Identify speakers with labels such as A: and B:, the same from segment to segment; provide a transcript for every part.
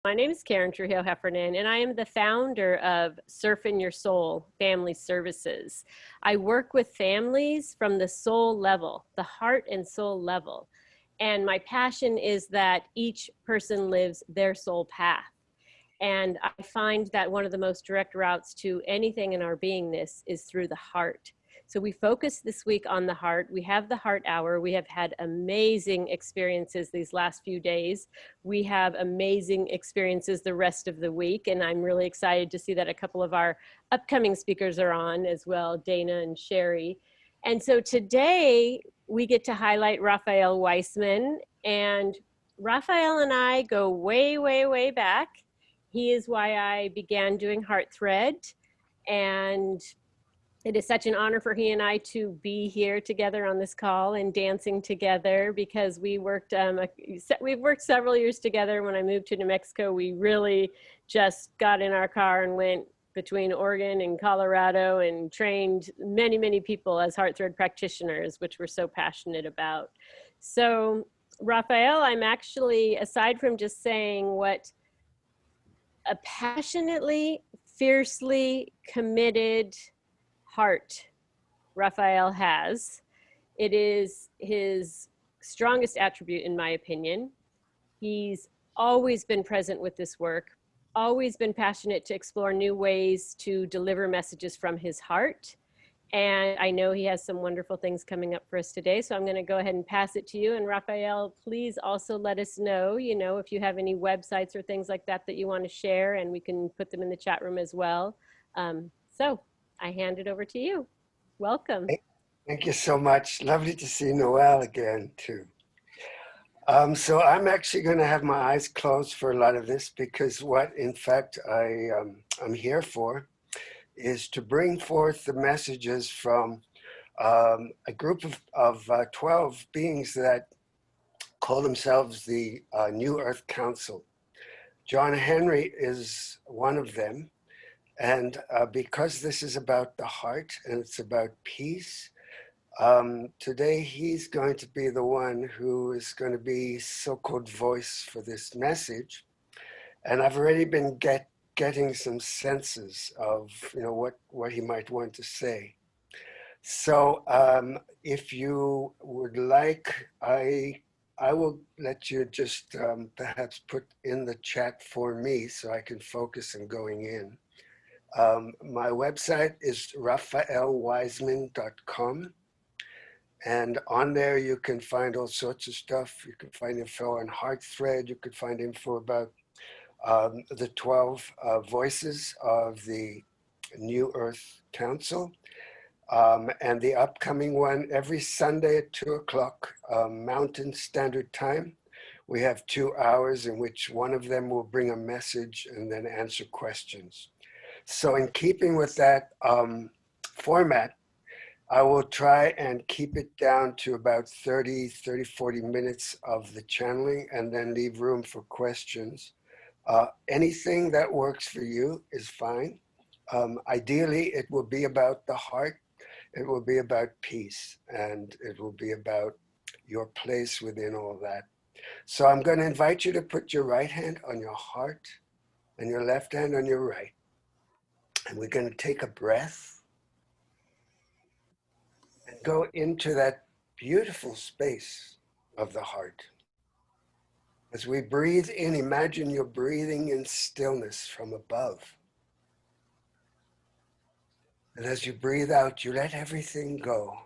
A: My name is Karen Trujillo Heffernan, and I am the founder of Surf in Your Soul Family Services. I work with families from the soul level, the heart and soul level. And my passion is that each person lives their soul path. And I find that one of the most direct routes to anything in our beingness is through the heart. So we focus this week on the heart. We have the heart hour. We have had amazing experiences these last few days. We have amazing experiences the rest of the week. And I'm really excited to see that a couple of our upcoming speakers are on as well, Dana and Sherry. And so today we get to highlight Raphael Weisman. And Raphael and I go way, way, way back. He is why I began doing Heart Thread. And it is such an honor for he and I to be here together on this call and dancing together, because we've worked several years together. When I moved to New Mexico, we really just got in our car and went between Oregon and Colorado and trained many, many people as Heart Thread practitioners, which we're so passionate about. So Raphael, I'm actually, aside from just saying what a passionately, fiercely committed heart Raphael has. It is his strongest attribute, in my opinion. He's always been present with this work, always been passionate to explore new ways to deliver messages from his heart. And I know he has some wonderful things coming up for us today. So I'm going to go ahead and pass it to you. And Raphael, please also let us know, if you have any websites or things like that that you want to share, and we can put them in the chat room as well. So I hand it over to you. Welcome.
B: Thank you so much. Lovely to see Noelle again, too. So I'm actually going to have my eyes closed for a lot of this, because what, in fact, I'm here for is to bring forth the messages from a group of 12 beings that call themselves the New Earth Council. John Henry is one of them. And because this is about the heart and it's about peace, today he's going to be the one who is going to be so-called voice for this message. And I've already been getting some senses of what he might want to say. So if you would like, I will let you just perhaps put in the chat for me so I can focus on going in. My website is raphaelweisman.com, and on there you can find all sorts of stuff. You can find info on Heart Thread. You can find info about the 12 voices of the New Earth Council, and the upcoming one every Sunday at 2 o'clock Mountain Standard Time. We have 2 hours in which one of them will bring a message and then answer questions. So in keeping with that format, I will try and keep it down to about 30, 40 minutes of the channeling, and then leave room for questions. Anything that works for you is fine. Ideally, it will be about the heart. It will be about peace, and it will be about your place within all that. So I'm going to invite you to put your right hand on your heart and your left hand on your right. And we're going to take a breath and go into that beautiful space of the heart. As we breathe in, imagine you're breathing in stillness from above. And as you breathe out, you let everything go,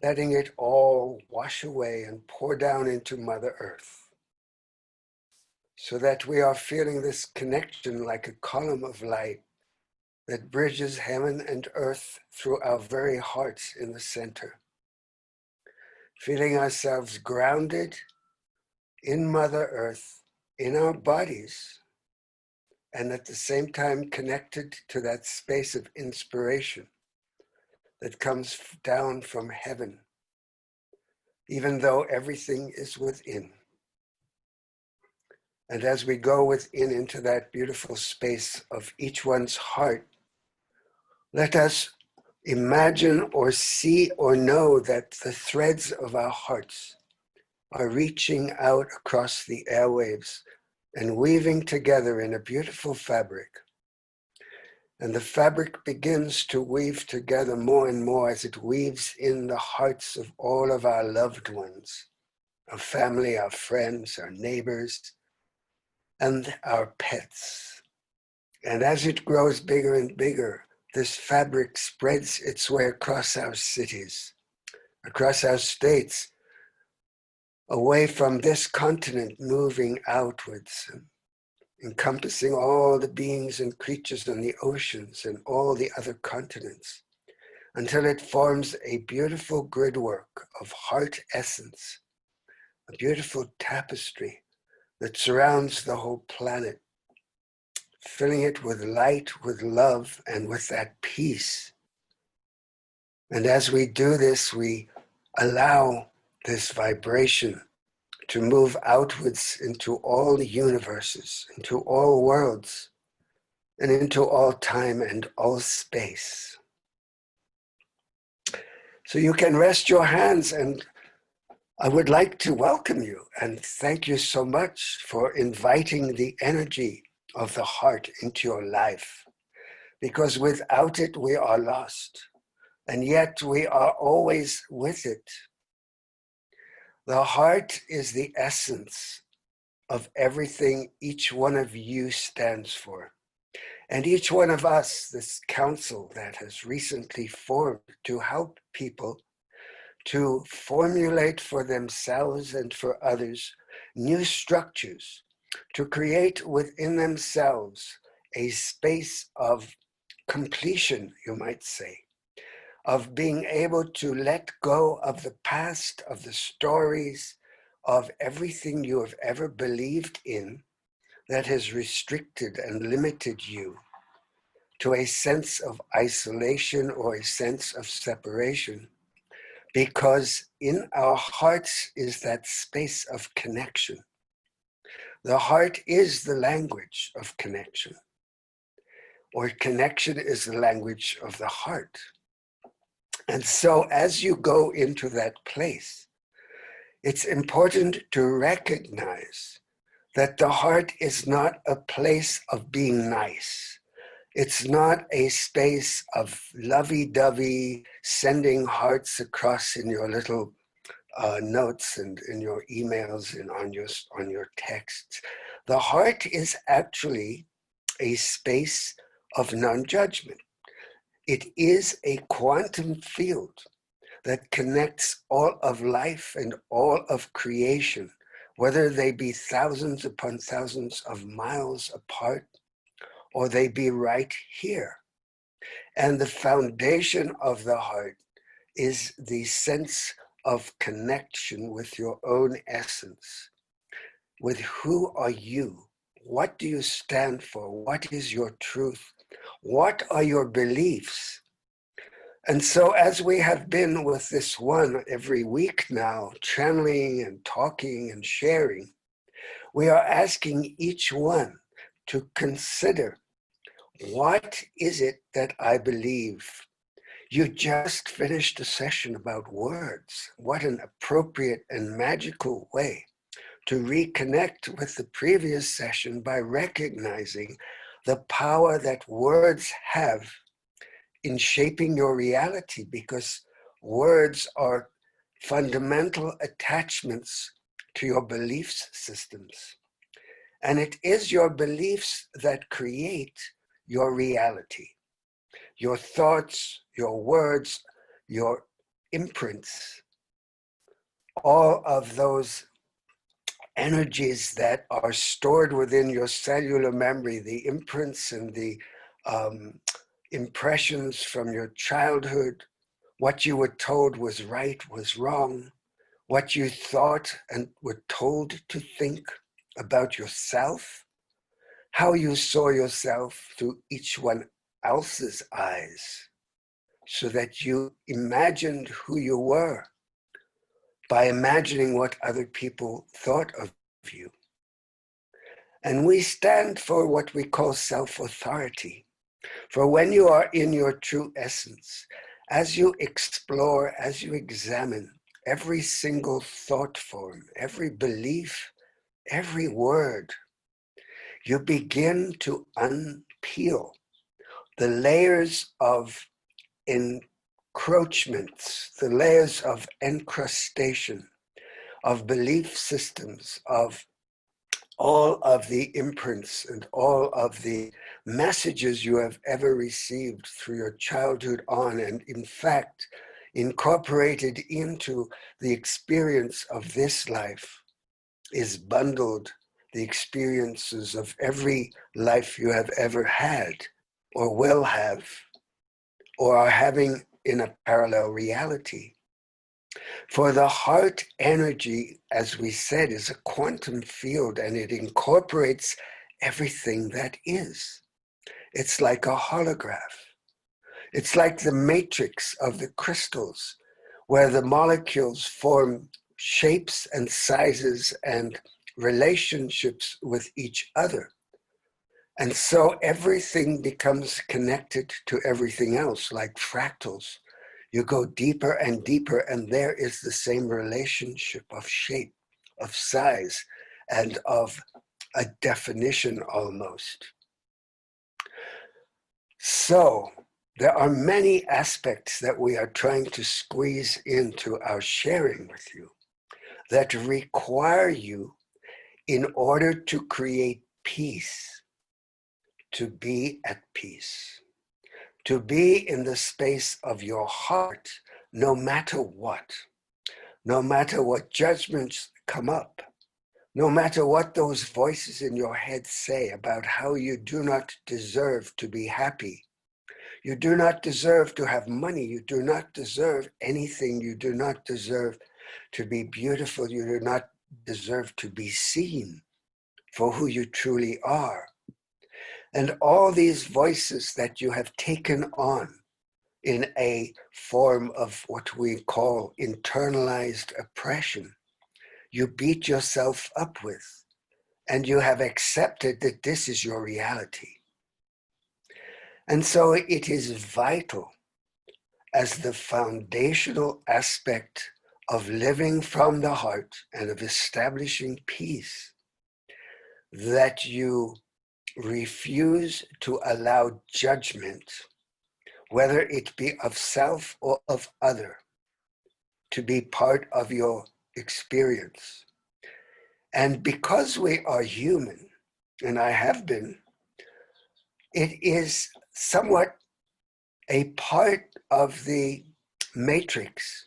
B: letting it all wash away and pour down into Mother Earth, so that we are feeling this connection like a column of light that bridges heaven and earth through our very hearts in the center. Feeling ourselves grounded in Mother Earth, in our bodies, and at the same time connected to that space of inspiration that comes down from heaven, even though everything is within. And as we go within into that beautiful space of each one's heart, let us imagine or see or know that the threads of our hearts are reaching out across the airwaves and weaving together in a beautiful fabric. And the fabric begins to weave together more and more as it weaves in the hearts of all of our loved ones, our family, our friends, our neighbors, and our pets. And as it grows bigger and bigger, this fabric spreads its way across our cities, across our states, away from this continent, moving outwards, and encompassing all the beings and creatures in the oceans and all the other continents, until it forms a beautiful gridwork of heart essence, a beautiful tapestry that surrounds the whole planet, filling it with light, with love, and with that peace. And as we do this, we allow this vibration to move outwards into all the universes, into all worlds, and into all time and all space. So you can rest your hands, and I would like to welcome you and thank you so much for inviting the energy of the heart into your life, because without it we are lost, and yet we are always with it. The heart is the essence of everything each one of you stands for. And each one of us, this council that has recently formed to help people to formulate for themselves and for others new structures, to create within themselves a space of completion, you might say, of being able to let go of the past, of the stories, of everything you have ever believed in that has restricted and limited you to a sense of isolation or a sense of separation. Because in our hearts is that space of connection. The heart is the language of connection, or connection is the language of the heart. And so as you go into that place, it's important to recognize that the heart is not a place of being nice. It's not a space of lovey-dovey, sending hearts across in your little notes and in your emails and on your texts. The heart is actually a space of non-judgment. It is a quantum field that connects all of life and all of creation, whether they be thousands upon thousands of miles apart, or they be right here. And the foundation of the heart is the sense of connection with your own essence. With who are you? What do you stand for? What is your truth? What are your beliefs? And so as we have been with this one every week now, channeling and talking and sharing, we are asking each one to consider, what is it that I believe? You just finished a session about words. What an appropriate and magical way to reconnect with the previous session by recognizing the power that words have in shaping your reality, because words are fundamental attachments to your belief systems. And it is your beliefs that create your reality. Your thoughts, your words, your imprints, all of those energies that are stored within your cellular memory, the imprints and the impressions from your childhood, what you were told was right, was wrong, what you thought and were told to think about yourself, how you saw yourself through each one else's eyes, so that you imagined who you were by imagining what other people thought of you. And we stand for what we call self-authority. For when you are in your true essence, as you explore, as you examine every single thought form, every belief, every word, you begin to unpeel the layers of encroachments, the layers of encrustation, of belief systems, of all of the imprints and all of the messages you have ever received through your childhood on, and in fact, incorporated into the experience of this life is bundled the experiences of every life you have ever had or will have or are having in a parallel reality. For the heart energy, as we said, is a quantum field, and it incorporates everything that is. It's like a holograph. It's like the matrix of the crystals, where the molecules form shapes and sizes and relationships with each other. And so everything becomes connected to everything else, like fractals. You go deeper and deeper, and there is the same relationship of shape, of size, and of a definition almost. So there are many aspects that we are trying to squeeze into our sharing with you that require you, in order to create peace, to be at peace, to be in the space of your heart, no matter what judgments come up, no matter what those voices in your head say about how you do not deserve to be happy. You do not deserve to have money. You do not deserve anything. You do not deserve to be beautiful. You do not deserve to be seen for who you truly are. And all these voices that you have taken on in a form of what we call internalized oppression, you beat yourself up with, and you have accepted that this is your reality. And so it is vital, as the foundational aspect of living from the heart and of establishing peace, that you refuse to allow judgment, whether it be of self or of other, to be part of your experience. And because we are human, and I have been, it is somewhat a part of the matrix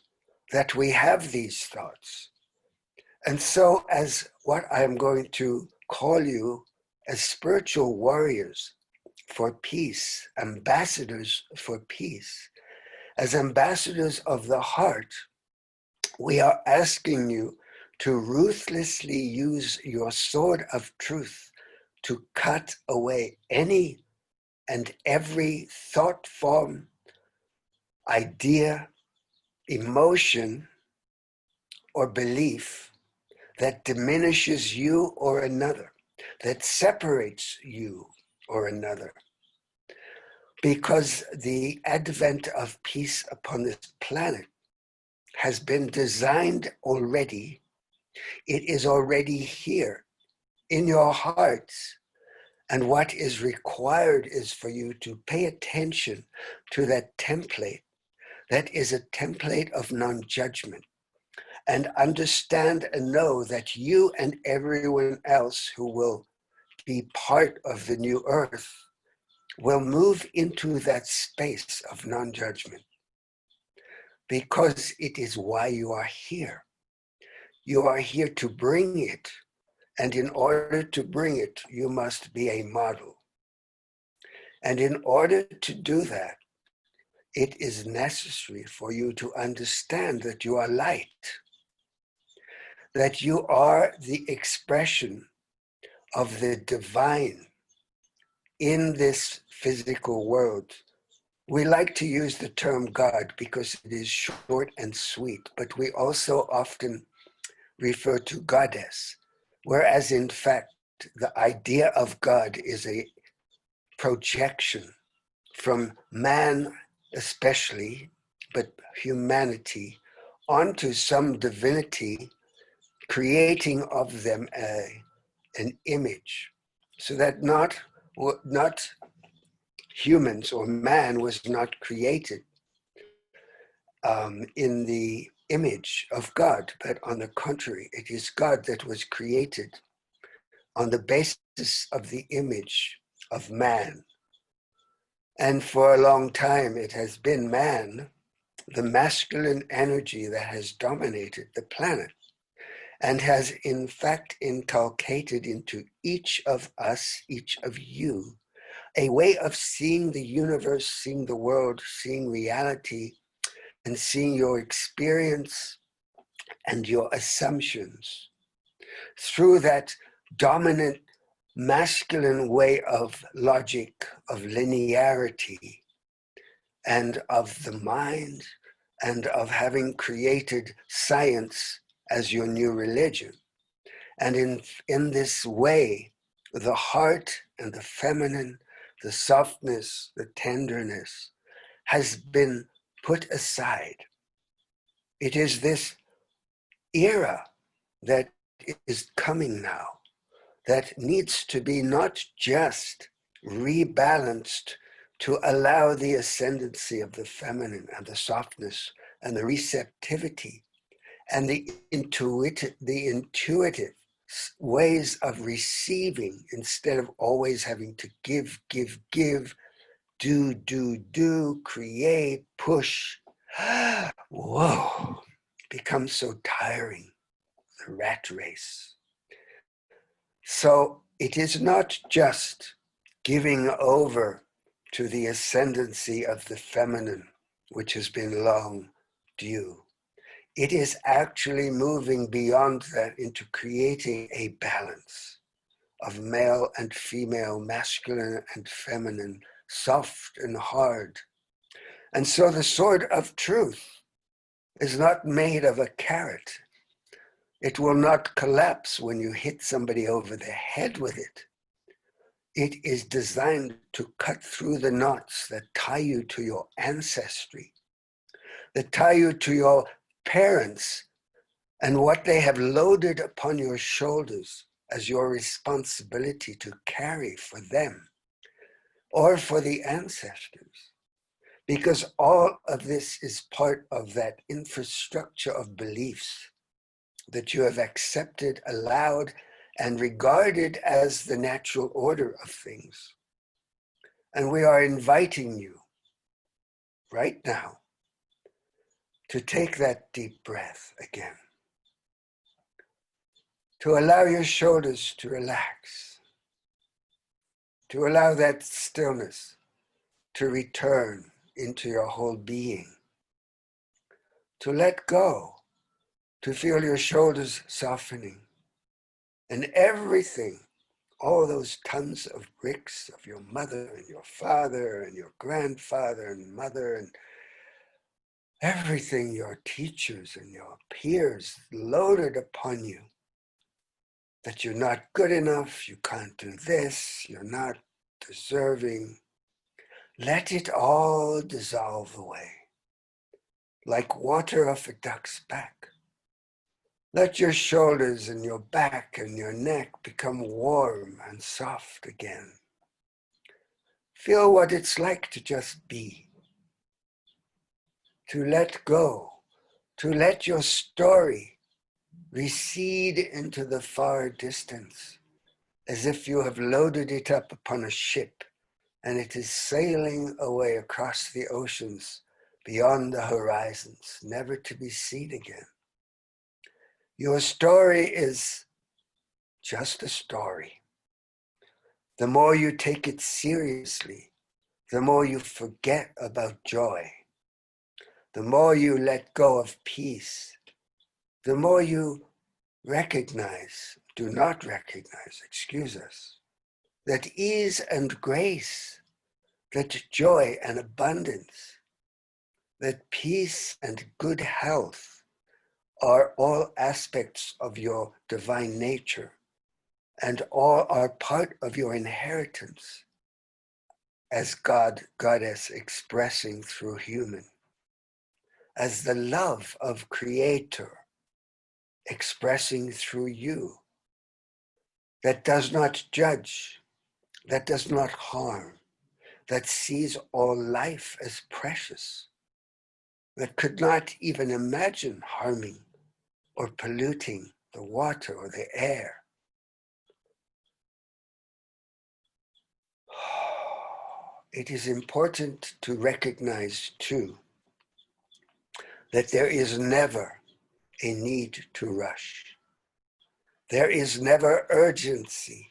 B: that we have these thoughts. And so, as what I'm going to call you as spiritual warriors for peace, ambassadors for peace, as ambassadors of the heart, we are asking you to ruthlessly use your sword of truth to cut away any and every thought form, idea, emotion, or belief that diminishes you or another, that separates you or another. Because the advent of peace upon this planet has been designed already. It is already here in your hearts. And what is required is for you to pay attention to that template. That is a template of non-judgment. And understand and know that you and everyone else who will be part of the new earth will move into that space of non-judgment, because it is why you are here. You are here to bring it, and in order to bring it, you must be a model. And in order to do that, it is necessary for you to understand that you are light, that you are the expression of the divine in this physical world. We like to use the term God because it is short and sweet, but we also often refer to goddess, whereas in fact, the idea of God is a projection from man especially, but humanity, onto some divinity, creating of them an image. so that not humans or man was not created in the image of God, but on the contrary, it is God that was created on the basis of the image of man. And for a long time, it has been man, the masculine energy that has dominated the planet and has in fact inculcated into each of us, each of you, a way of seeing the universe, seeing the world, seeing reality, and seeing your experience and your assumptions through that dominant masculine way of logic, of linearity, and of the mind, and of having created science as your new religion. And in this way, the heart and the feminine, the softness, the tenderness has been put aside. It is this era that is coming now that needs to be not just rebalanced to allow the ascendancy of the feminine and the softness and the receptivity and the intuitive ways of receiving instead of always having to give, do, create, push. Whoa, becomes so tiring, the rat race. So it is not just giving over to the ascendancy of the feminine, which has been long due. It is actually moving beyond that into creating a balance of male and female, masculine and feminine, soft and hard. And so the sword of truth is not made of a carrot. It will not collapse when you hit somebody over the head with it. It is designed to cut through the knots that tie you to your ancestry, that tie you to your parents and what they have loaded upon your shoulders as your responsibility to carry for them or for the ancestors. Because all of this is part of that infrastructure of beliefs that you have accepted, allowed, and regarded as the natural order of things. And we are inviting you right now to take that deep breath again, to allow your shoulders to relax, to allow that stillness to return into your whole being, to let go, to feel your shoulders softening, and everything, all those tons of bricks of your mother and your father and your grandfather and mother and everything your teachers and your peers loaded upon you, that you're not good enough, you can't do this, you're not deserving. Let it all dissolve away, like water off a duck's back. Let your shoulders and your back and your neck become warm and soft again. Feel what it's like to just be, to let go, to let your story recede into the far distance, as if you have loaded it up upon a ship and it is sailing away across the oceans beyond the horizons, never to be seen again. Your story is just a story. The more you take it seriously, the more you forget about joy, the more you let go of peace, the more you excuse us, that ease and grace, that joy and abundance, that peace and good health are all aspects of your divine nature and all are part of your inheritance as God, Goddess expressing through human, as the love of Creator expressing through you, that does not judge, that does not harm, that sees all life as precious, that could not even imagine harming or polluting the water or the air. It is important to recognize, too, that there is never a need to rush. There is never urgency.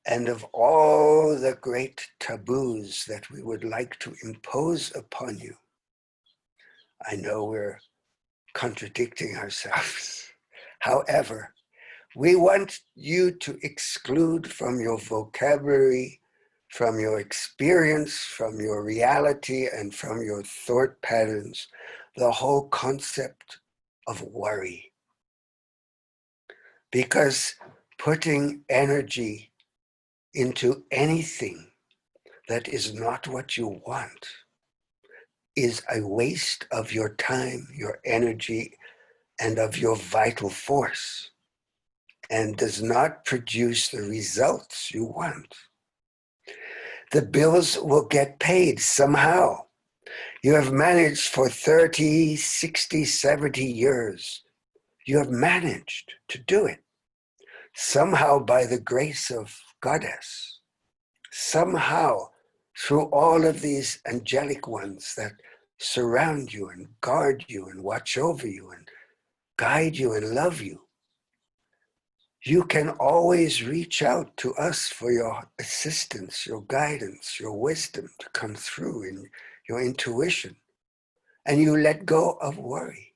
B: And of all the great taboos that we would like to impose upon you, I know we're contradicting ourselves. However, we want you to exclude from your vocabulary, from your experience, from your reality, and from your thought patterns, the whole concept of worry. Because putting energy into anything that is not what you want is a waste of your time, your energy, and of your vital force, and does not produce the results you want. The bills will get paid somehow. You have managed for 30, 60, 70 years. You have managed to do it. Somehow by the grace of Goddess. Somehow through all of these angelic ones that surround you and guard you and watch over you and guide you and love you. You can always reach out to us for your assistance, your guidance, your wisdom to come through in your intuition. And you let go of worry.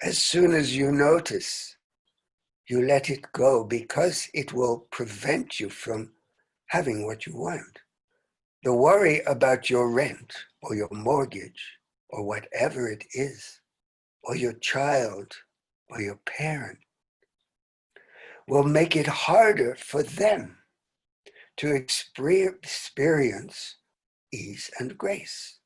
B: As soon as you notice, you let it go because it will prevent you from having what you want. The worry about your rent or your mortgage or whatever it is, or your child or your parent, will make it harder for them to experience ease and grace.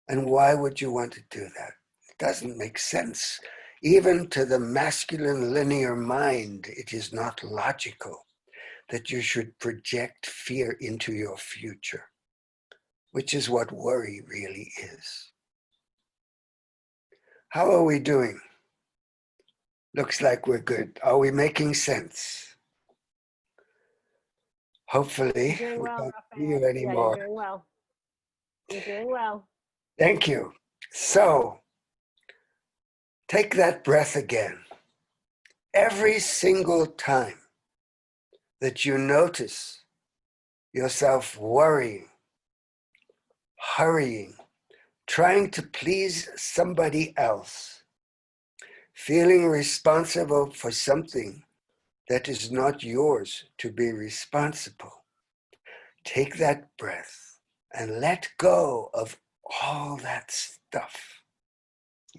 B: And why would you want to do that? It doesn't make sense. Even to the masculine linear mind, it is not logical that you should project fear into your future, which is what worry really is. How are we doing? Looks like we're good. Are we making sense? Hopefully,
A: You're doing
B: we
A: well,
B: don't see
A: Raphael.
B: you
A: Yeah, you're
B: anymore.
A: doing well. You're doing well.
B: Thank you. So, take that breath again. Every single time that you notice yourself worrying, hurrying, trying to please somebody else, feeling responsible for something that is not yours to be responsible, take that breath and let go of all that stuff.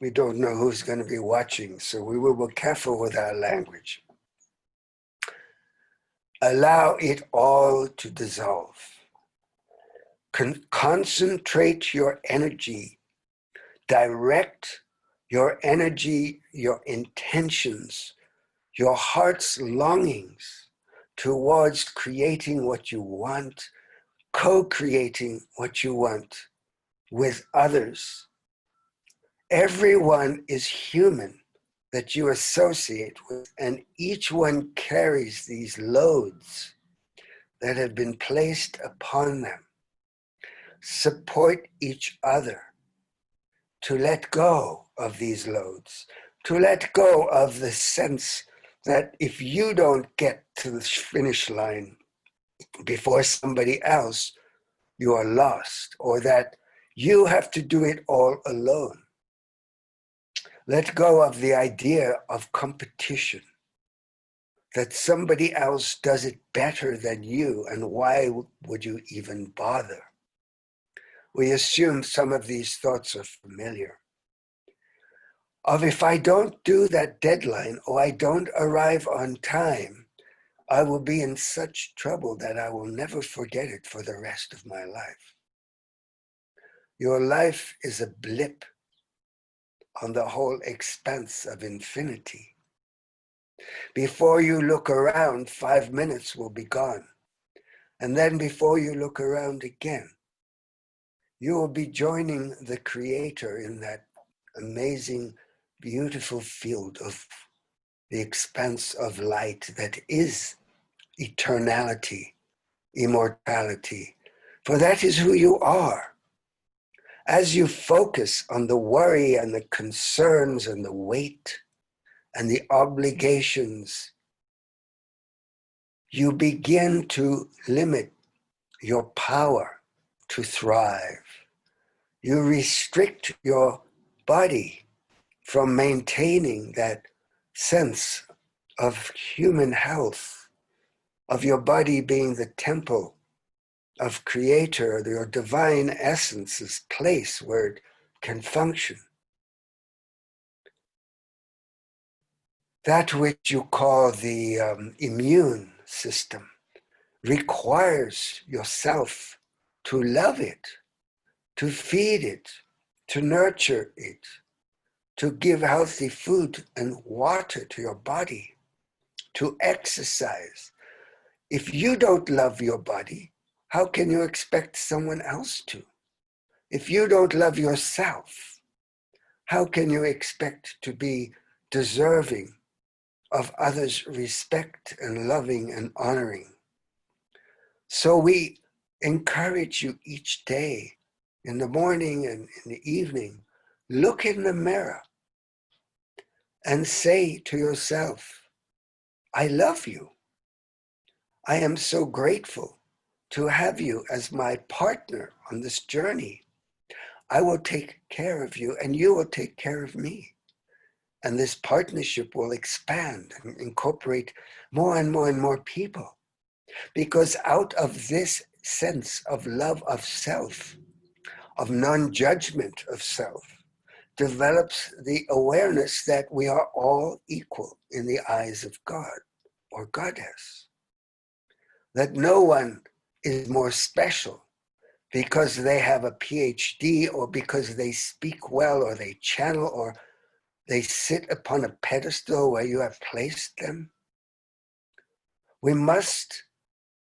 B: We don't know who's going to be watching, so we will be careful with our language. Allow it all to dissolve. Concentrate your energy, direct your energy, your intentions, your heart's longings towards creating what you want, co-creating what you want with others. Everyone is human that you associate with, and each one carries these loads that have been placed upon them. Support each other to let go of these loads, to let go of the sense that if you don't get to the finish line before somebody else, you are lost, or that you have to do it all alone. Let go of the idea of competition, that somebody else does it better than you, and why would you even bother? We assume some of these thoughts are familiar. Of if I don't do that deadline or I don't arrive on time, I will be in such trouble that I will never forget it for the rest of my life. Your life is a blip on the whole expanse of infinity. Before you look around, 5 minutes will be gone. And then before you look around again, you will be joining the Creator in that amazing, beautiful field of the expanse of light that is eternality, immortality. For that is who you are. As you focus on the worry and the concerns and the weight and the obligations, you begin to limit your power to thrive. You restrict your body from maintaining that sense of human health, of your body being the temple of Creator, your divine essence's place where it can function. That which you call the immune system requires yourself to love it, to feed it, to nurture it, to give healthy food and water to your body, to exercise. If you don't love your body, how can you expect someone else to? If you don't love yourself, how can you expect to be deserving of others' respect and loving and honoring? So we encourage you each day, in the morning and in the evening, look in the mirror and say to yourself, I love you. I am so grateful to have you as my partner on this journey. I will take care of you and you will take care of me. And this partnership will expand and incorporate more and more and more people. Because out of this sense of love of self, of non-judgment of self, develops the awareness that we are all equal in the eyes of God or Goddess. That no one is more special because they have a PhD or because they speak well or they channel or they sit upon a pedestal where you have placed them. We must,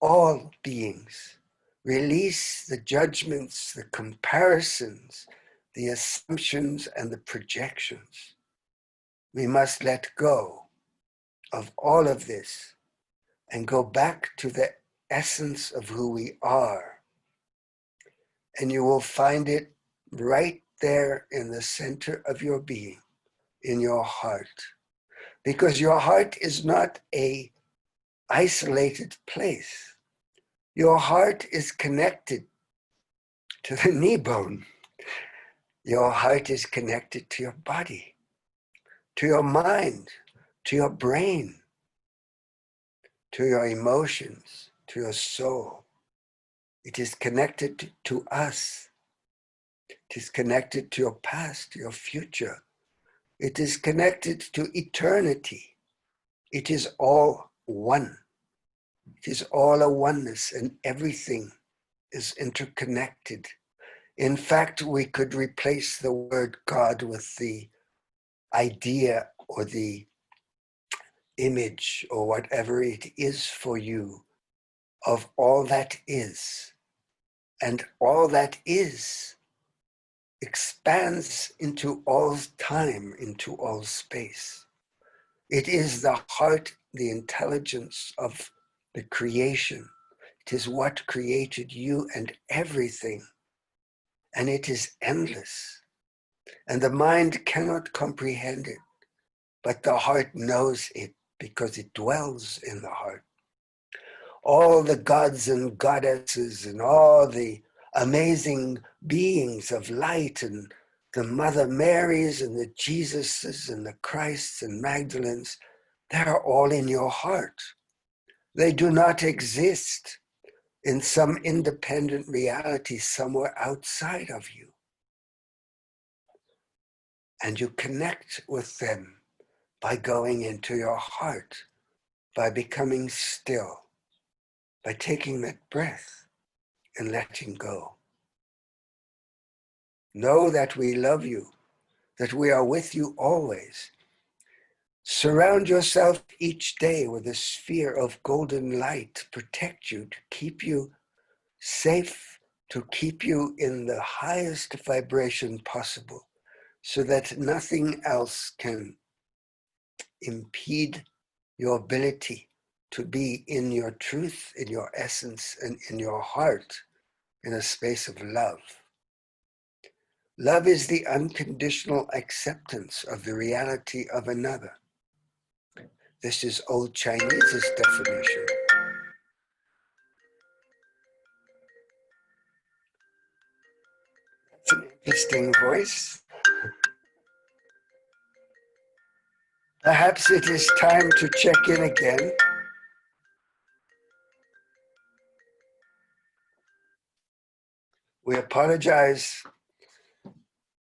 B: all beings, release the judgments, the comparisons, the assumptions, and the projections. We must let go of all of this and go back to the essence of who we are. And you will find it right there in the center of your being, in your heart. Because your heart is not an isolated place. Your heart is connected to the knee bone. Your heart is connected to your body, to your mind, to your brain, to your emotions, to your soul. It is connected to us. It is connected to your past, to your future. It is connected to eternity. It is all one. It is all a oneness, and everything is interconnected. In fact, we could replace the word God with the idea or the image or whatever it is for you of all that is. And all that is expands into all time, into all space. It is the heart, the intelligence of the creation. It is what created you and everything. And it is endless. And the mind cannot comprehend it, but the heart knows it because it dwells in the heart. All the gods and goddesses and all the amazing beings of light and the Mother Marys and the Jesuses and the Christs and Magdalens, they're all in your heart. They do not exist in some independent reality somewhere outside of you. And you connect with them by going into your heart, by becoming still, by taking that breath and letting go. Know that we love you, that we are with you always. Surround yourself each day with a sphere of golden light to protect you, to keep you safe, to keep you in the highest vibration possible, so that nothing else can impede your ability to be in your truth, in your essence, and in your heart, in a space of love. Love is the unconditional acceptance of the reality of another. This is Old Chinese's definition. It's an interesting voice. Perhaps it is time to check in again. We apologize.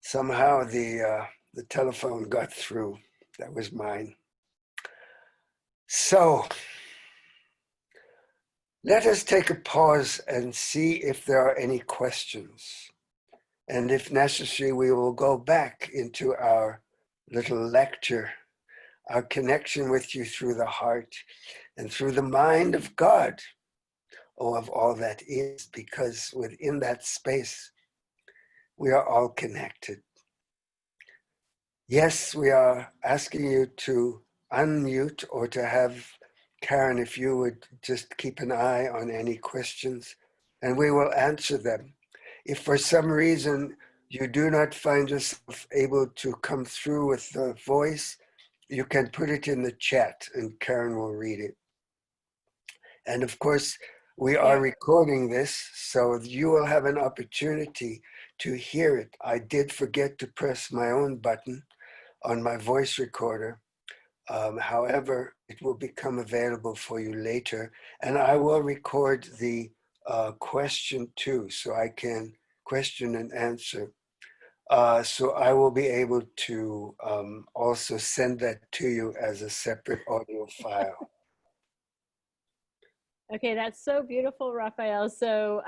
B: Somehow the telephone got through. That was mine. So let us take a pause and see if there are any questions. And if necessary, we will go back into our little lecture, our connection with you through the heart and through the mind of God, or of all that is, because within that space, we are all connected. Yes, we are asking you to unmute or to have Karen, if you would just keep an eye on any questions, and we will answer them. If for some reason you do not find yourself able to come through with the voice, you can put it in the chat and Karen will read it. And of course, we are recording this, so you will have an opportunity to hear it. I did forget to press my own button on my voice recorder. However, it will become available for you later, and I will record the question too, so I can question and answer. So I will be able to also send that to you as a separate audio file.
A: Okay, that's so beautiful, Raphael. So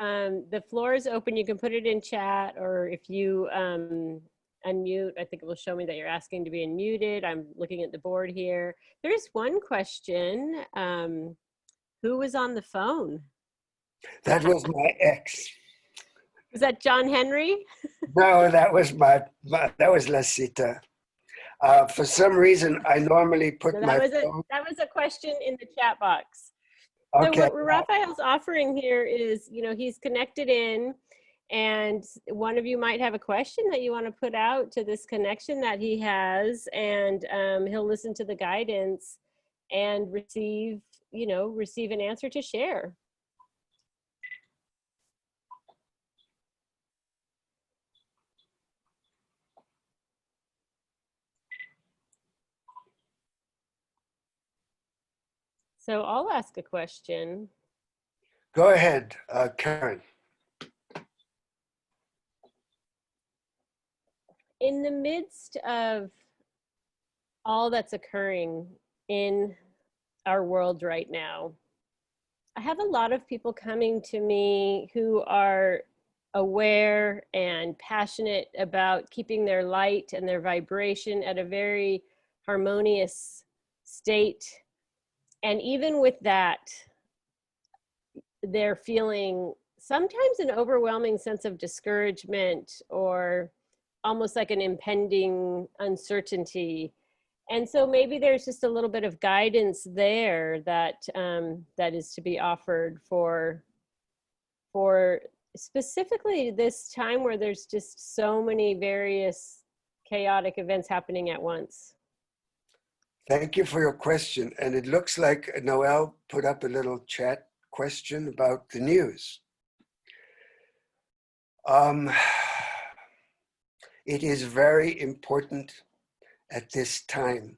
A: the floor is open. You can put it in chat, or if you unmute, I think it will show me that you're asking to be unmuted. I'm looking at the board here. There's one question. Who was on the phone?
B: That was my ex.
A: Was that John Henry?
B: No, that was that was La Cita. For some reason, I normally put
A: No,
B: my phone.
A: that was a question in the chat box. So
B: Okay.
A: what Raphael's offering here is, he's connected in, and one of you might have a question that you want to put out to this connection that he has, and he'll listen to the guidance and receive an answer to share. So I'll ask a question.
B: Go ahead, Karen.
A: In the midst of all that's occurring in our world right now, I have a lot of people coming to me who are aware and passionate about keeping their light and their vibration at a very harmonious state. And even with that, they're feeling sometimes an overwhelming sense of discouragement or almost like an impending uncertainty. And so maybe there's just a little bit of guidance there that that is to be offered for specifically this time where there's just so many various chaotic events happening at once.
B: Thank you for your question. And it looks like Noel put up a little chat question about the news. It is very important at this time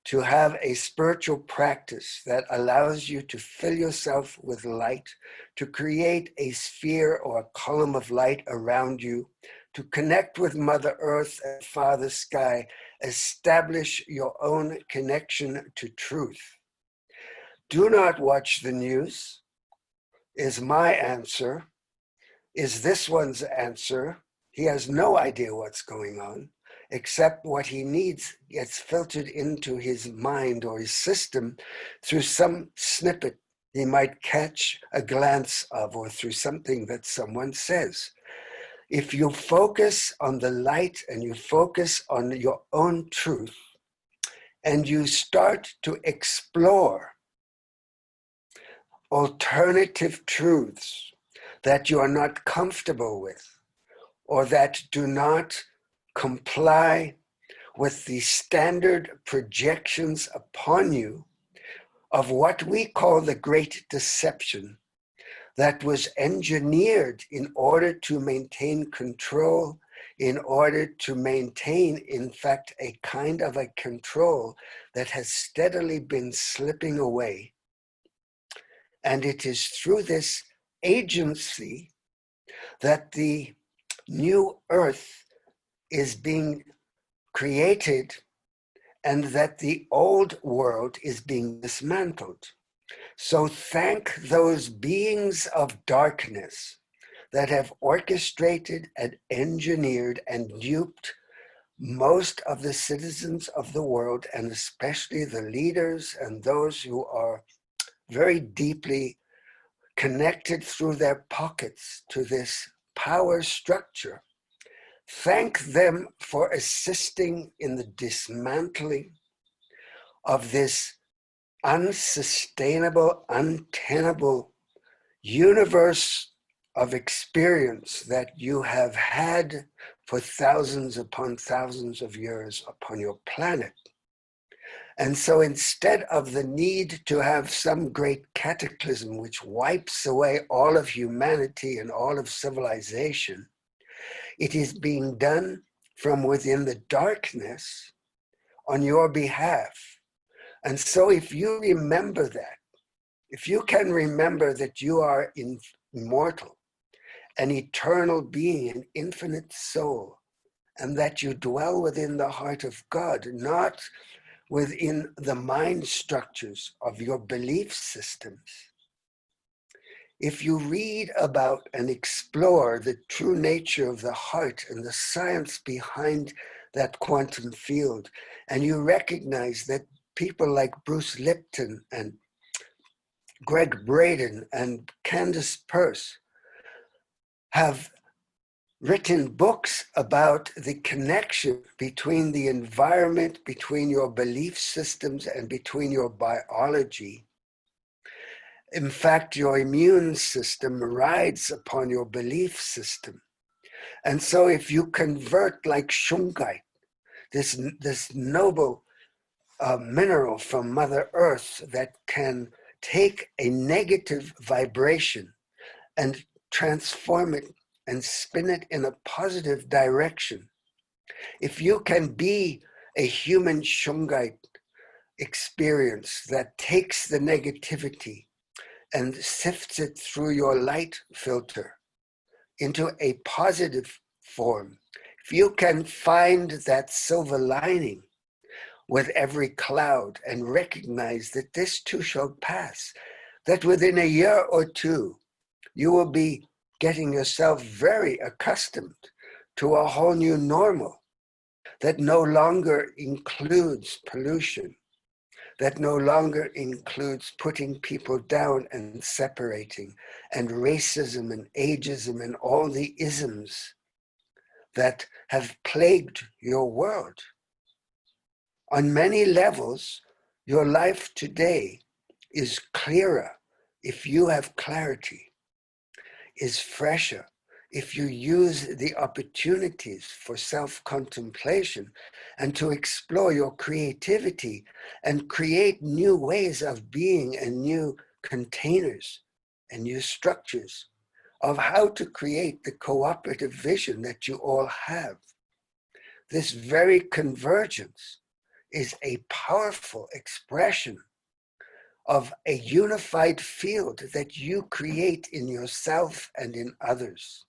B: to have a spiritual practice that allows you to fill yourself with light, to create a sphere or a column of light around you, to connect with Mother Earth and Father Sky, establish your own connection to truth. Do not watch the news, is my answer, is this one's answer. He has no idea what's going on. except what he needs gets filtered into his mind or his system through some snippet he might catch a glance of, or through something that someone says. If you focus on the light and you focus on your own truth, and you start to explore alternative truths that you are not comfortable with, or that do not comply with the standard projections upon you of what we call the great deception, that was engineered in order to maintain control, in order to maintain, in fact, a kind of a control that has steadily been slipping away. And it is through this agency that the new earth is being created and that the old world is being dismantled. So thank those beings of darkness that have orchestrated and engineered and duped most of the citizens of the world, and especially the leaders and those who are very deeply connected through their pockets to this power structure. Thank them for assisting in the dismantling of this unsustainable, untenable universe of experience that you have had for thousands upon thousands of years upon your planet. And so instead of the need to have some great cataclysm which wipes away all of humanity and all of civilization, it is being done from within the darkness on your behalf. And so if you remember that, if you can remember that you are immortal, an eternal being, an infinite soul, and that you dwell within the heart of God, not within the mind structures of your belief systems. If you read about and explore the true nature of the heart and the science behind that quantum field, and you recognize that people like Bruce Lipton and Greg Braden and Candace Peirce have written books about the connection between the environment, between your belief systems, and between your biology. In fact, your immune system rides upon your belief system. And so if you convert like shungite, this noble mineral from Mother Earth that can take a negative vibration and transform it and spin it in a positive direction. If you can be a human shungite experience that takes the negativity and sifts it through your light filter into a positive form, if you can find that silver lining with every cloud and recognize that this too shall pass, that within a year or two, you will be getting yourself very accustomed to a whole new normal that no longer includes pollution, that no longer includes putting people down and separating, and racism and ageism and all the isms that have plagued your world. On many levels, your life today is clearer if you have clarity, is fresher if you use the opportunities for self-contemplation and to explore your creativity and create new ways of being and new containers and new structures of how to create the cooperative vision that you all have. This very convergence is a powerful expression of a unified field that you create in yourself and in others.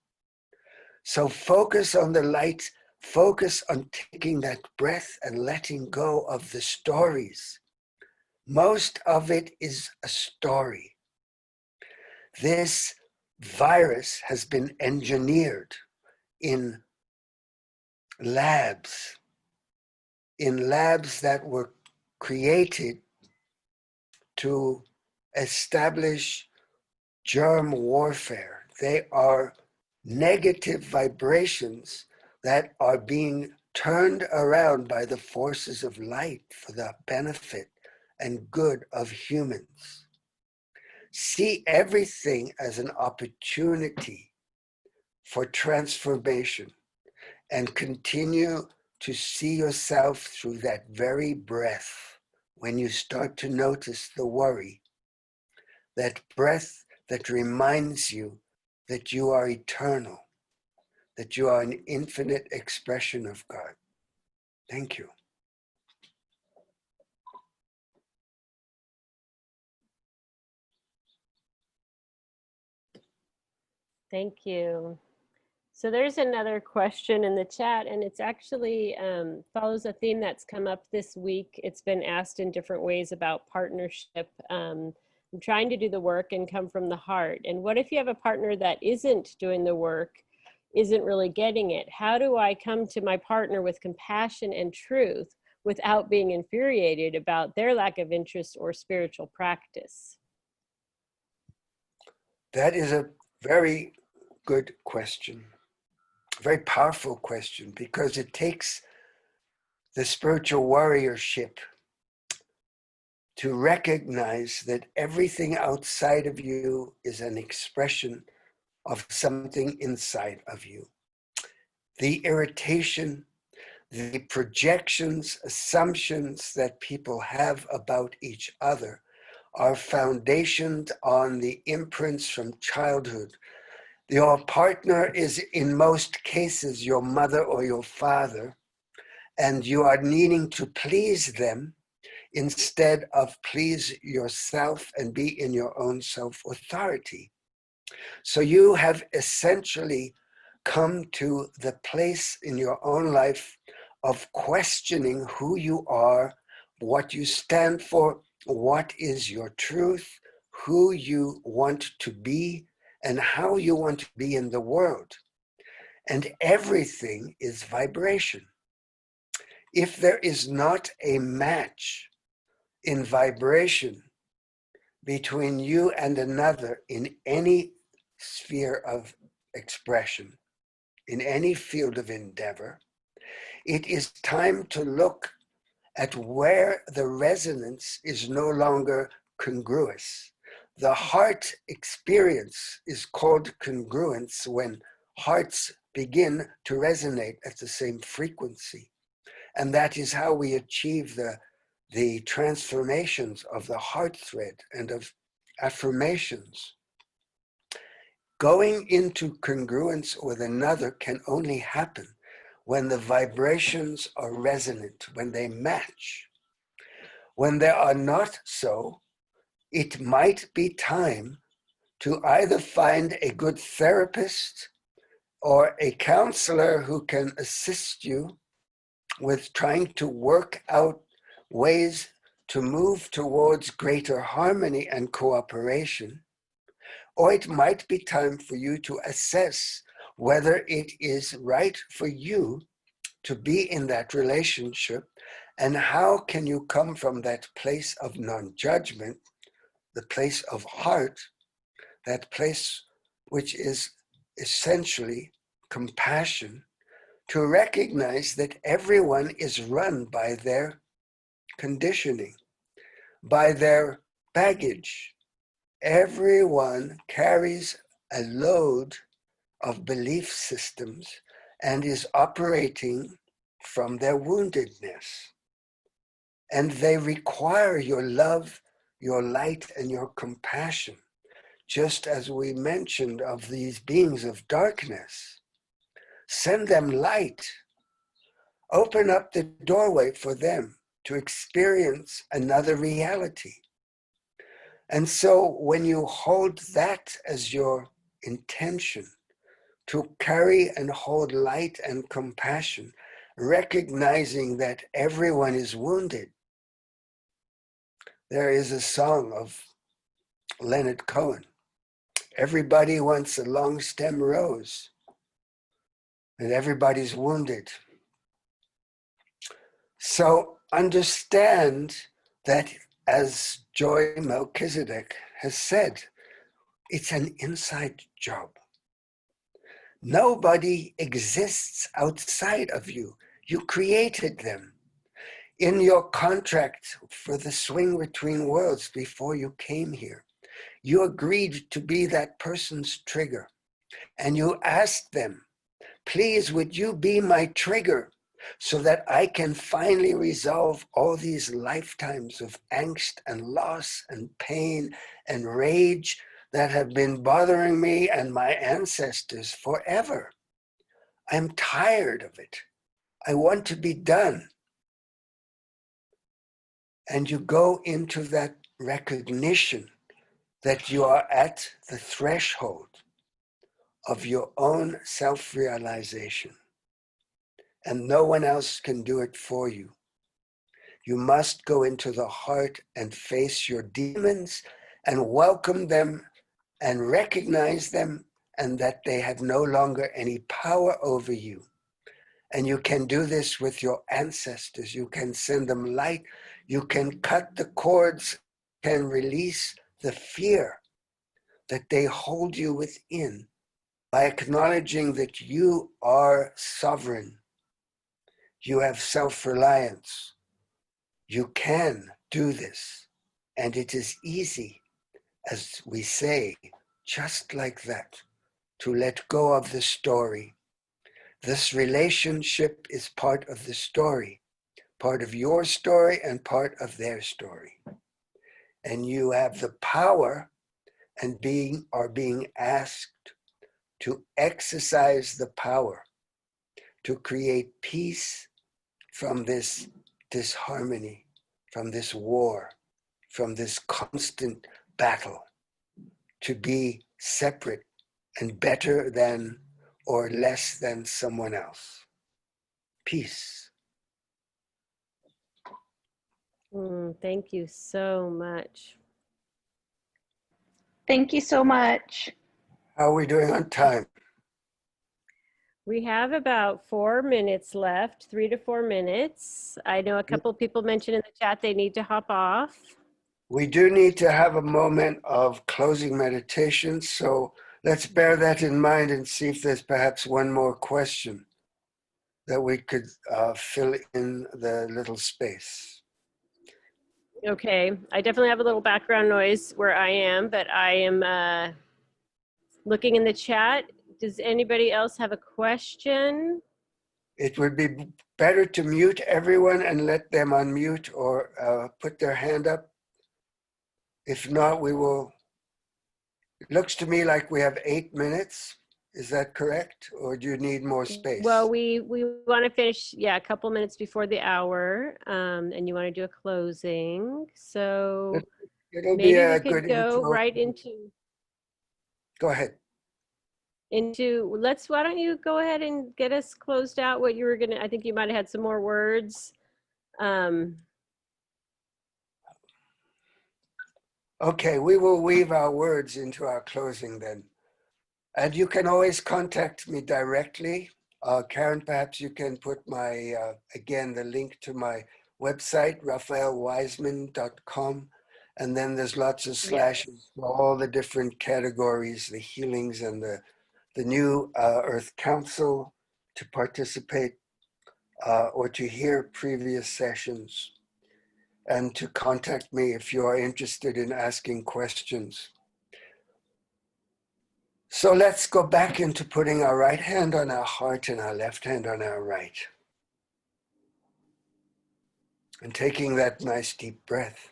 B: So focus on the light, focus on taking that breath and letting go of the stories. Most of it is a story. This virus has been engineered in labs in labs that were created to establish germ warfare. They are negative vibrations that are being turned around by the forces of light for the benefit and good of humans. See everything as an opportunity for transformation and continue to see yourself through that very breath when you start to notice the worry, that breath that reminds you that you are eternal, that you are an infinite expression of God. Thank you.
A: Thank you. So there's another question in the chat, and it's actually follows a theme that's come up this week. It's been asked in different ways about partnership. I'm trying to do the work and come from the heart. And what if you have a partner that isn't doing the work, isn't really getting it? How do I come to my partner with compassion and truth without being infuriated about their lack of interest or spiritual practice?
B: That is a very good question, a very powerful question, because it takes the spiritual warriorship to recognize that everything outside of you is an expression of something inside of you. The irritation, the projections, assumptions that people have about each other are foundationed on the imprints from childhood. Your partner is, in most cases, your mother or your father, and you are needing to please them instead of please yourself and be in your own self-authority. So you have essentially come to the place in your own life of questioning who you are, what you stand for, what is your truth, who you want to be, and how you want to be in the world. And everything is vibration. If there is not a match in vibration between you and another in any sphere of expression, in any field of endeavor, it is time to look at where the resonance is no longer congruous. The heart experience is called congruence when hearts begin to resonate at the same frequency. And that is how we achieve the transformations of the heart thread and of affirmations. Going into congruence with another can only happen when the vibrations are resonant, when they match. When they are not so, it might be time to either find a good therapist or a counselor who can assist you with trying to work out ways to move towards greater harmony and cooperation. Or it might be time for you to assess whether it is right for you to be in that relationship, and how can you come from that place of non-judgment, the place of heart, that place which is essentially compassion, to recognize that everyone is run by their conditioning, by their baggage. Everyone carries a load of belief systems and is operating from their woundedness. And they require your love, your light, and your compassion, just as we mentioned of these beings of darkness. Send them light. Open up the doorway for them to experience another reality. And so when you hold that as your intention, to carry and hold light and compassion, recognizing that everyone is wounded. There is a song of Leonard Cohen. Everybody wants a long stem rose, and everybody's wounded. So understand that, as Joy Melchizedek has said, it's an inside job. Nobody exists outside of you. You created them. In your contract for the swing between worlds before you came here, you agreed to be that person's trigger. And you asked them, please, would you be my trigger so that I can finally resolve all these lifetimes of angst and loss and pain and rage that have been bothering me and my ancestors forever. I'm tired of it. I want to be done. And you go into that recognition that you are at the threshold of your own self-realization, and no one else can do it for you. You must go into the heart and face your demons and welcome them and recognize them, and that they have no longer any power over you. And you can do this with your ancestors. You can send them light. You can cut the cords, can release the fear that they hold you within by acknowledging that you are sovereign. You have self-reliance. You can do this. And it is easy, as we say, just like that, to let go of the story. This relationship is part of the story, part of your story and part of their story. And you have the power and are being asked to exercise the power to create peace from this disharmony, from this war, from this constant battle, to be separate and better than or less than someone else. Peace.
A: Thank you so much.
C: Thank you so much.
B: How are we doing on time?
A: We have about 4 minutes left, 3 to 4 minutes. I know a couple of people mentioned in the chat they need to hop off.
B: We do need to have a moment of closing meditation, so let's bear that in mind and see if there's perhaps one more question that we could fill in the little space.
A: Okay, I definitely have a little background noise where I am, but I am looking in the chat. Does anybody else have a question?
B: It would be better to mute everyone and let them unmute or put their hand up. If not, we will. It looks to me like we have 8 minutes. Is that correct? Or do you need more space?
A: Well, we want to finish, a couple minutes before the hour, and you want to do a closing. So
B: It'll
A: maybe
B: be a
A: we could
B: good
A: go
B: intro.
A: right into.
B: Go ahead.
A: Why don't you go ahead and get us closed out what you were gonna, I think you might have had some more words.
B: Okay, we will weave our words into our closing then. And you can always contact me directly. Karen, perhaps you can put my, again, the link to my website, raphaelweisman.com. And then there's lots of slashes for all the different categories, the healings and the new Earth Council to participate or to hear previous sessions, and to contact me if you are interested in asking questions. So let's go back into putting our right hand on our heart and our left hand on our right. And taking that nice deep breath,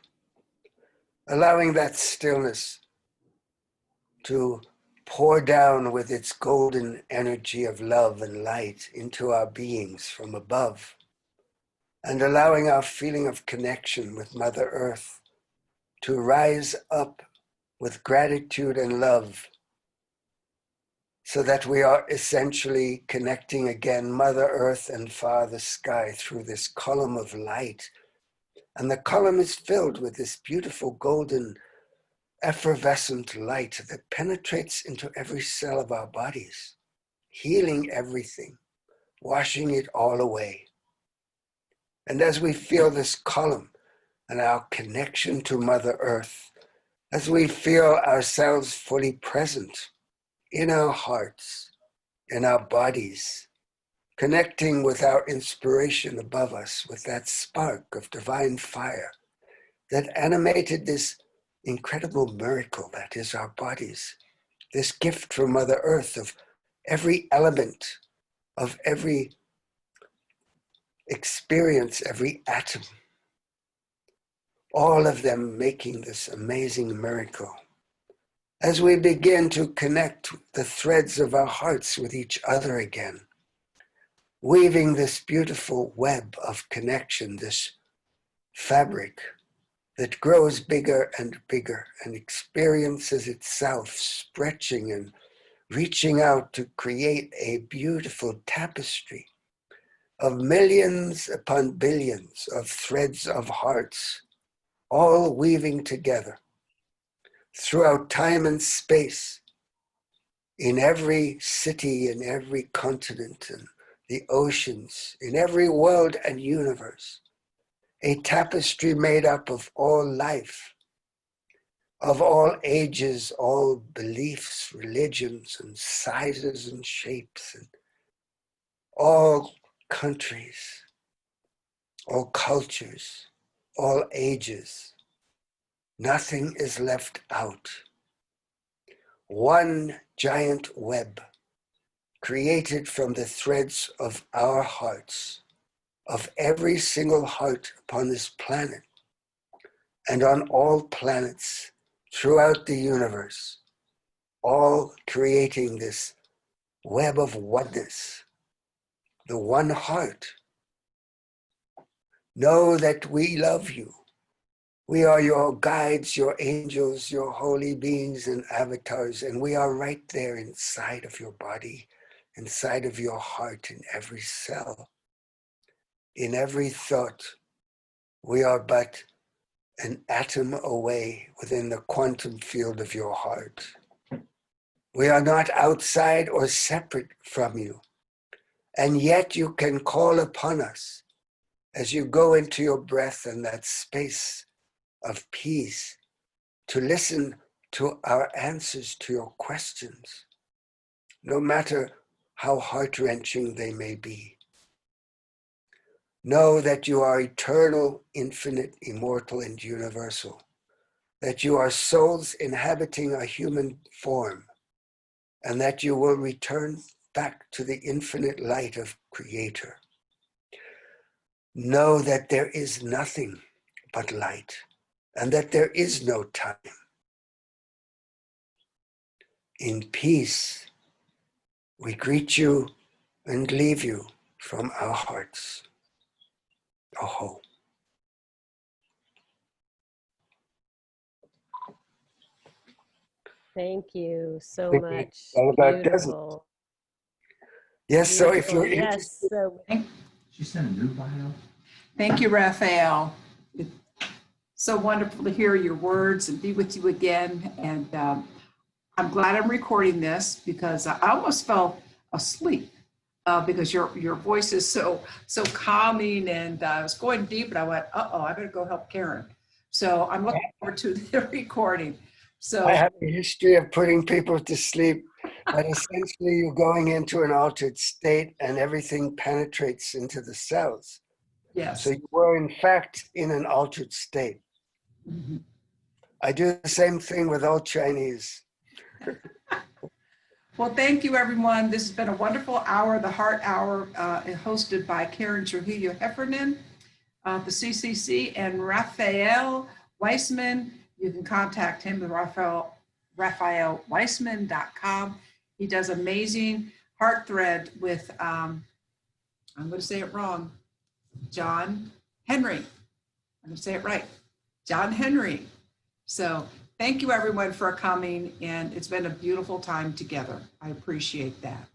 B: allowing that stillness to pour down with its golden energy of love and light into our beings from above, and allowing our feeling of connection with Mother Earth to rise up with gratitude and love, so that we are essentially connecting again Mother Earth and Father Sky through this column of light. And the column is filled with this beautiful golden effervescent light that penetrates into every cell of our bodies, healing everything, washing it all away. And as we feel this column and our connection to Mother Earth, as we feel ourselves fully present in our hearts, in our bodies, connecting with our inspiration above us, with that spark of divine fire that animated this incredible miracle that is our bodies, this gift from Mother Earth of every element, of every experience, every atom, all of them making this amazing miracle. As we begin to connect the threads of our hearts with each other again, weaving this beautiful web of connection, this fabric that grows bigger and bigger and experiences itself stretching and reaching out to create a beautiful tapestry of millions upon billions of threads of hearts, all weaving together throughout time and space, in every city, in every continent, and the oceans, in every world and universe, a tapestry made up of all life, of all ages, all beliefs, religions, and sizes and shapes, and all countries, all cultures, all ages. Nothing is left out. One giant web created from the threads of our hearts, of every single heart upon this planet and on all planets throughout the universe, all creating this web of oneness, the one heart. Know that we love you. We are your guides, your angels, your holy beings and avatars, and we are right there inside of your body, inside of your heart, in every cell, in every thought. We are but an atom away within the quantum field of your heart. We are not outside or separate from you, and yet you can call upon us as you go into your breath and that space of peace to listen to our answers to your questions, no matter how heart-wrenching they may be. Know that you are eternal, infinite, immortal, and universal, that you are souls inhabiting a human form, and that you will return back to the infinite light of Creator. Know that there is nothing but light, and that there is no time. In peace, we greet you and leave you from our hearts. Aho.
A: Thank you so
B: Thank you.
A: much.
B: All about desert.
A: Beautiful.
B: Yes, so if
A: Beautiful.
B: you're
A: Yes.
B: interested,
A: So
C: She sent a new bio.
D: Thank you, Raphael. It's so wonderful to hear your words and be with you again. And I'm glad I'm recording this because I almost fell asleep because your voice is so calming, and I was going deep, and I went, uh-oh, I better go help Karen. So I'm looking forward to the recording. So
B: I have a history of putting people to sleep, but essentially you're going into an altered state and everything penetrates into the cells.
D: yes.
B: So you were in fact in an altered state.
D: Mhm.
B: I do the same thing with old Chinese.
D: Well, thank you, everyone. This has been a wonderful hour, the Heart Hour, hosted by Karen Trujillo Heffernan, the CCC, and Raphael Weisman. You can contact him at raphaelweisman.com. He does amazing heart thread with, I'm going to say it wrong, John Henry. I'm going to say it right, John Henry. So thank you, everyone, for coming, and it's been a beautiful time together. I appreciate that.